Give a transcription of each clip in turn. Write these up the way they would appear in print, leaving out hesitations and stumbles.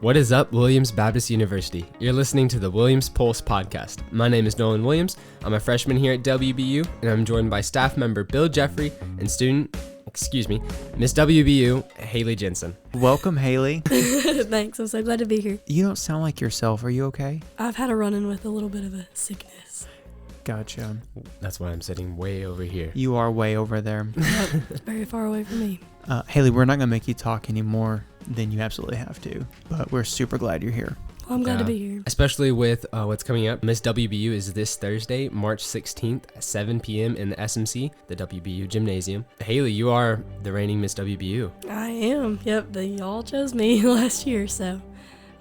What is up, Williams Baptist University? You're listening to the Williams Pulse podcast. My name is Nolan Williams. I'm a freshman here at WBU, and I'm joined by staff member Bill Jeffrey and Miss WBU, Hailey Jensen. Welcome, Hailey. Thanks. I'm so glad to be here. You don't sound like yourself. Are you okay? I've had a run-in with a little bit of a sickness. Gotcha. That's why I'm sitting way over here. You are way over there. Yep, it's very far away from me. Hailey, we're not going to make you talk anymore than you absolutely have to, but we're super glad you're here. Well, I'm glad to be here. Especially with what's coming up. Miss WBU is this Thursday, March 16th at 7 p.m. in the SMC, the WBU Gymnasium. Hailey, you are the reigning Miss WBU. I am. Yep, y'all chose me last year, so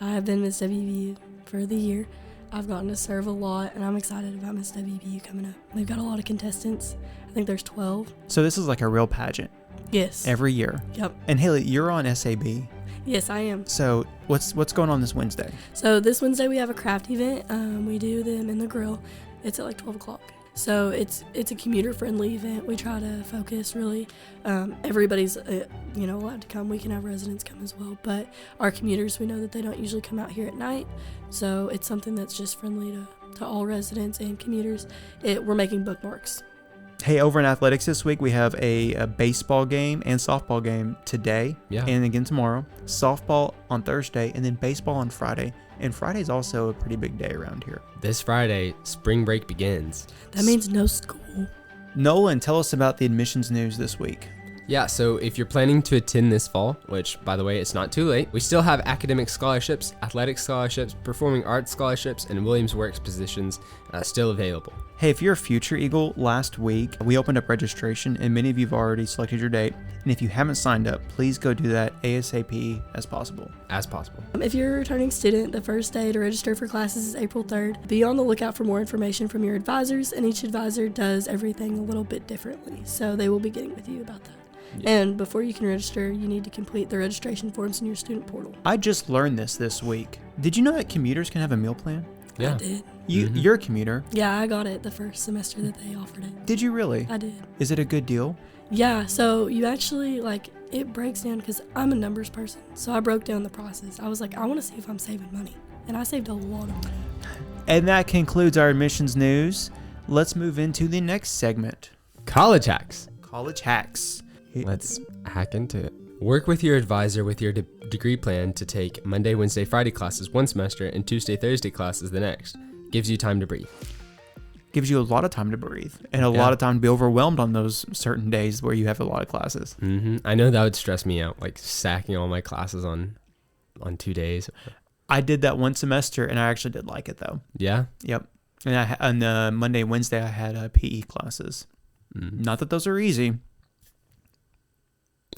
I've been Miss WBU for the year. I've gotten to serve a lot, and I'm excited about Miss WBU coming up. They've got a lot of contestants. I think there's 12. So this is like a real pageant. Yes. Every year. Yep. And Hailey, you're on SAB. Yes, I am. So what's going on this Wednesday? So this Wednesday we have a craft event. We do them in the grill. It's at like 12 o'clock. So it's a commuter-friendly event. We try to focus really. Everybody's allowed to come. We can have residents come as well. But our commuters, we know that they don't usually come out here at night. So it's something that's just friendly to all residents and commuters. We're making bookmarks. Hey, over in athletics this week, we have a baseball game and softball game today and again tomorrow. Softball on Thursday and then baseball on Friday. And Friday's also a pretty big day around here. This Friday, spring break begins. That means no school. Nolan, tell us about the admissions news this week. Yeah, so if you're planning to attend this fall, which, by the way, it's not too late, we still have academic scholarships, athletic scholarships, performing arts scholarships, and Williams Works positions still available. Hey, if you're a future Eagle, last week we opened up registration and many of you have already selected your date. And if you haven't signed up, please go do that ASAP as possible. If you're a returning student, the first day to register for classes is April 3rd. Be on the lookout for more information from your advisors, and each advisor does everything a little bit differently. So they will be getting with you about that. Yeah. And before you can register, you need to complete the registration forms in your student portal. I just learned this week. Did you know that commuters can have a meal plan? Yeah. I did. You're a commuter. Yeah, I got it the first semester that they offered it. Did you really? I did. Is it a good deal? Yeah, so you actually, it breaks down, because I'm a numbers person, so I broke down the process. I was like, I want to see if I'm saving money, and I saved a lot of money. And that concludes our admissions news. Let's move into the next segment. College hacks. College hacks. Let's hack into it. Work with your advisor with your degree plan to take Monday, Wednesday, Friday classes one semester and Tuesday, Thursday classes the next. Gives you time to breathe. Gives you a lot of time to breathe and a lot of time to be overwhelmed on those certain days where you have a lot of classes. Mm-hmm. I know that would stress me out, like stacking all my classes on 2 days. I did that one semester and I actually did like it though. Yeah? Yep. And on Monday, Wednesday, I had PE classes. Mm-hmm. Not that those are easy.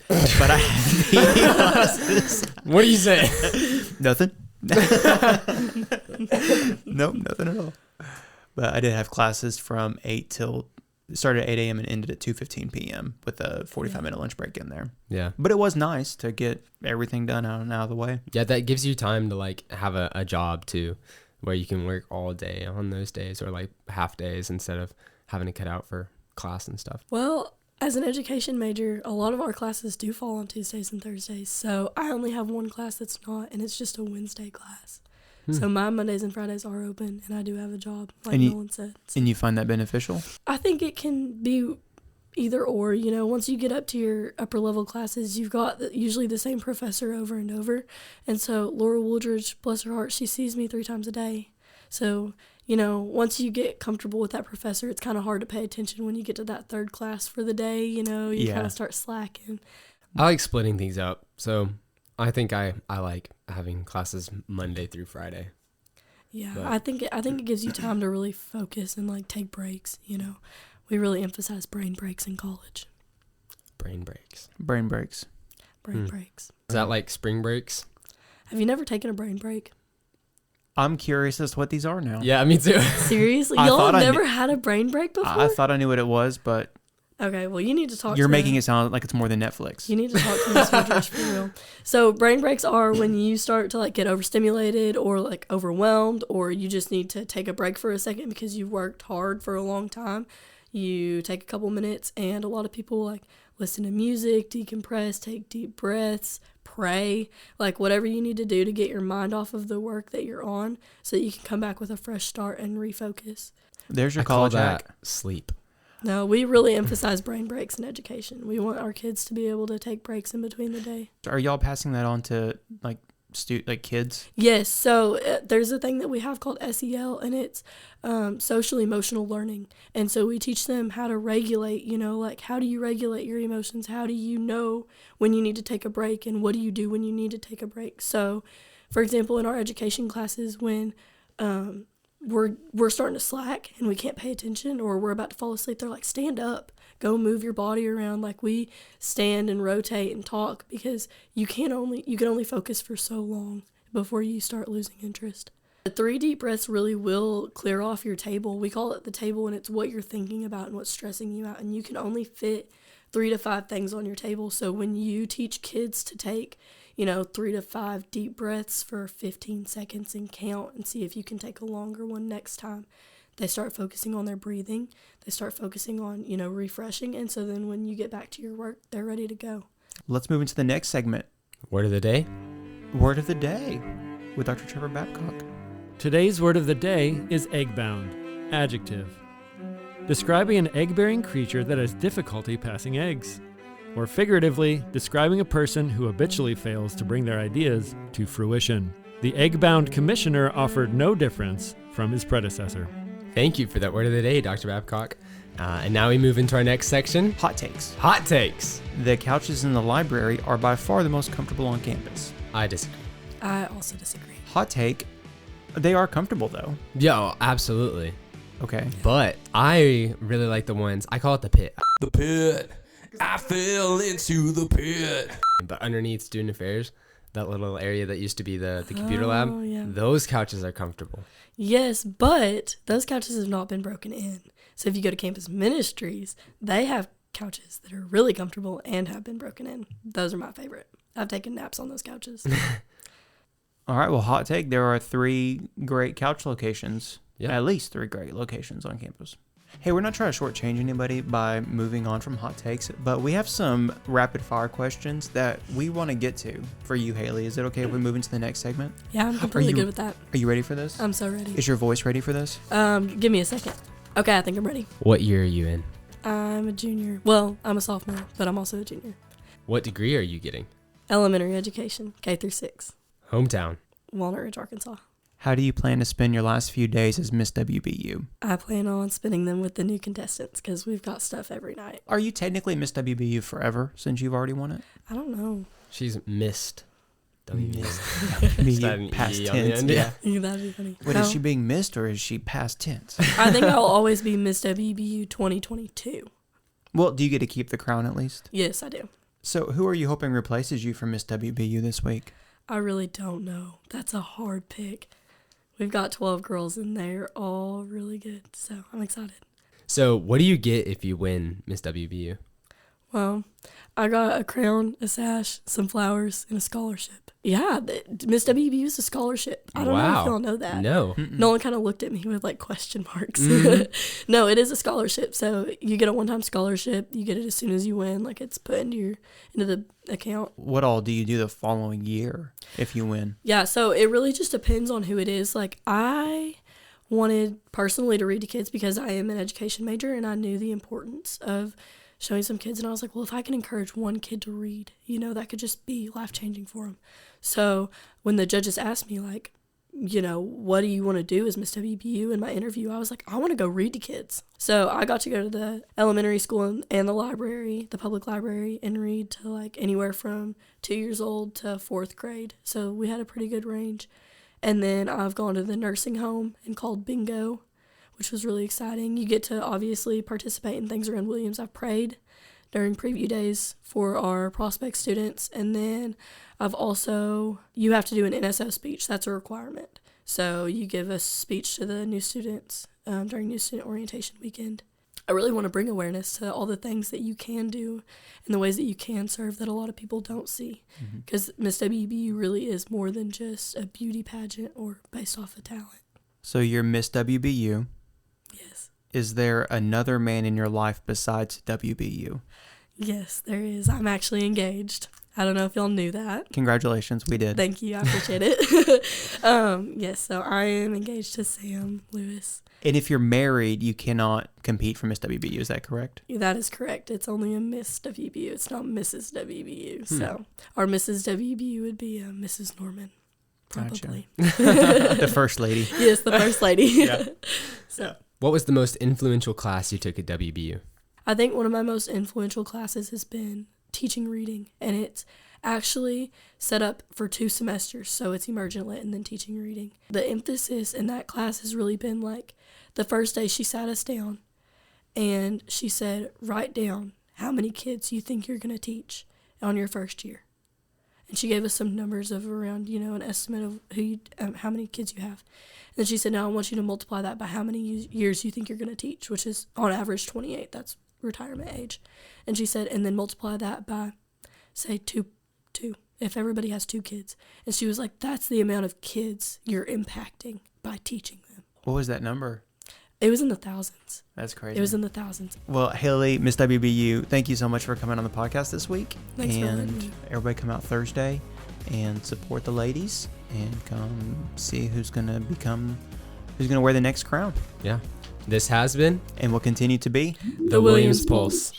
But I had PE classes. What are you saying? Nothing. Nope, nothing at all. But I did have classes from 8 till, started at 8 a.m. and ended at 2:15 p.m. with a 45-minute lunch break in there. Yeah. But it was nice to get everything done out of the way. Yeah, that gives you time to have a job too, where you can work all day on those days or half days instead of having to cut out for class and stuff. Well, as an education major, a lot of our classes do fall on Tuesdays and Thursdays. So I only have one class that's not, and it's just a Wednesday class. So my Mondays and Fridays are open, and I do have a job, Nolan said. So and you find that beneficial? I think it can be either or. Once you get up to your upper level classes, you've got usually the same professor over and over. And so Laura Wooldridge, bless her heart, she sees me 3 times a day. So, once you get comfortable with that professor, it's kind of hard to pay attention when you get to that third class for the day. You kind of start slacking. I like splitting things up. So I think I like having classes Monday through Friday. Yeah, but I think it gives you time to really focus and take breaks. We really emphasize brain breaks in college. Brain breaks. Brain breaks. Brain breaks. Is that like spring breaks? Have you never taken a brain break? I'm curious as to what these are now. Yeah, me too. Seriously? Y'all have never had a brain break before? I thought I knew what it was, but... Okay, well, you need to talk You're making it sound like it's more than Netflix. You need to talk to Miss Woodridge for real. So brain breaks are when you start to get overstimulated or overwhelmed, or you just need to take a break for a second because you've worked hard for a long time. You take a couple minutes, and a lot of people listen to music, decompress, take deep breaths, pray, like whatever you need to do to get your mind off of the work that you're on so that you can come back with a fresh start and refocus. There's your I call college that hack. sleep. No, we really emphasize brain breaks in education. We want our kids to be able to take breaks in between the day. Are y'all passing that on to like kids? Yes, so there's a thing that we have called SEL, and it's social emotional learning. And so we teach them how to regulate, like how do you regulate your emotions? How do you know when you need to take a break, and what do you do when you need to take a break? So, for example, in our education classes, when we're starting to slack and we can't pay attention, or we're about to fall asleep, they're like, stand up, go move your body around. Like, we stand and rotate and talk, because you can only focus for so long before you start losing interest. The 3 deep breaths really will clear off your table. We call it the table, and it's what you're thinking about and what's stressing you out, and you can only fit 3 to 5 things on your table. So when you teach kids to take 3 to 5 deep breaths for 15 seconds and count and see if you can take a longer one next time, they start focusing on their breathing. They start focusing on, refreshing. And so then when you get back to your work, they're ready to go. Let's move into the next segment. Word of the day? Word of the day with Dr. Trevor Babcock. Today's word of the day is egg-bound. Adjective. Describing an egg-bearing creature that has difficulty passing eggs. Or figuratively, describing a person who habitually fails to bring their ideas to fruition. The egg-bound commissioner offered no difference from his predecessor. Thank you for that word of the day, Dr. Babcock. And now we move into our next section. Hot takes. Hot takes. The couches in the library are by far the most comfortable on campus. I disagree. I also disagree. Hot take. They are comfortable, though. Yo, absolutely. Okay. But I really like the ones, I call it the pit. The pit. I fell into the pit. But underneath student affairs, that little area that used to be the computer lab, yeah. Those couches are comfortable. Yes, but those couches have not been broken in. So if you go to Campus Ministries, they have couches that are really comfortable and have been broken in. Those are my favorite. I've taken naps on those couches. All right, well, hot take. There are 3 great couch locations. Yeah. At least 3 great locations on campus. Hey, we're not trying to shortchange anybody by moving on from hot takes, but we have some rapid fire questions that we want to get to for you, Hailey. Is it okay if we move into the next segment? Yeah, I'm completely good with that. Are you ready for this? I'm so ready. Is your voice ready for this? Give me a second. Okay, I think I'm ready. What year are you in? I'm a junior. Well, I'm a sophomore, but I'm also a junior. What degree are you getting? Elementary education, K through 6. Hometown. Walnut Ridge, Arkansas. How do you plan to spend your last few days as Miss WBU? I plan on spending them with the new contestants because we've got stuff every night. Are you technically Miss WBU forever since you've already won it? I don't know. She's missed. WBU, past tense. Yeah. That'd be funny. Wait, is she being missed or is she past tense? I think I'll always be Miss WBU 2022. Well, do you get to keep the crown at least? Yes, I do. So who are you hoping replaces you for Miss WBU this week? I really don't know. That's a hard pick. We've got 12 girls and they're all really good, so I'm excited. So what do you get if you win Miss WBU? Well, I got a crown, a sash, some flowers, and a scholarship. Yeah, Miss WBU is a scholarship. I don't know if y'all know that. No. Nolan kind of looked at me with like question marks. No, it is a scholarship. So you get a one-time scholarship. You get it as soon as you win. Like, it's put into the account. What all do you do the following year if you win? Yeah, so it really just depends on who it is. Like, I wanted personally to read to kids because I am an education major and I knew the importance of showing some kids. And I was like, well, if I can encourage one kid to read, that could just be life-changing for them. So when the judges asked me, like, what do you want to do as Miss WBU in my interview, I was like, I want to go read to kids. So I got to go to the elementary school and the library, the public library, and read to like anywhere from 2 years old to 4th grade. So we had a pretty good range. And then I've gone to the nursing home and called bingo, which was really exciting. You get to obviously participate in things around Williams. I've prayed during preview days for our prospect students. And then you have to do an NSO speech. That's a requirement. So you give a speech to the new students during new student orientation weekend. I really want to bring awareness to all the things that you can do and the ways that you can serve that a lot of people don't see. Because Miss WBU really is more than just a beauty pageant or based off of talent. So you're Miss WBU. Yes. Is there another man in your life besides WBU? Yes, there is. I'm actually engaged. I don't know if y'all knew that. Congratulations, we did. Thank you. I appreciate it. Yes, so I am engaged to Sam Lewis. And if you're married, you cannot compete for Miss WBU. Is that correct? That is correct. It's only a Miss WBU. It's not Mrs. WBU. So our Mrs. WBU would be Mrs. Norman, probably. Gotcha. The first lady. Yes, the first lady. Yeah. So What was the most influential class you took at WBU? I think one of my most influential classes has been teaching reading, and it's actually set up for 2 semesters. So it's emergent lit and then teaching reading. The emphasis in that class has really been like, the first day she sat us down and she said, write down how many kids you think you're going to teach on your first year. And she gave us some numbers of around, an estimate of how many kids you have. And then she said, now I want you to multiply that by how many years you think you're going to teach, which is on average 28. That's retirement age. And she said, and then multiply that by, say, two, if everybody has 2 kids. And she was like, that's the amount of kids you're impacting by teaching them. What was that number? It was in the thousands. That's crazy. It was in the thousands. Well, Hailey, Miss WBU, thank you so much for coming on the podcast this week. Thanks for having And me. everybody come out Thursday and support the ladies and come see who's going to wear the next crown. Yeah. This has been And will continue to be the Williams Pulse.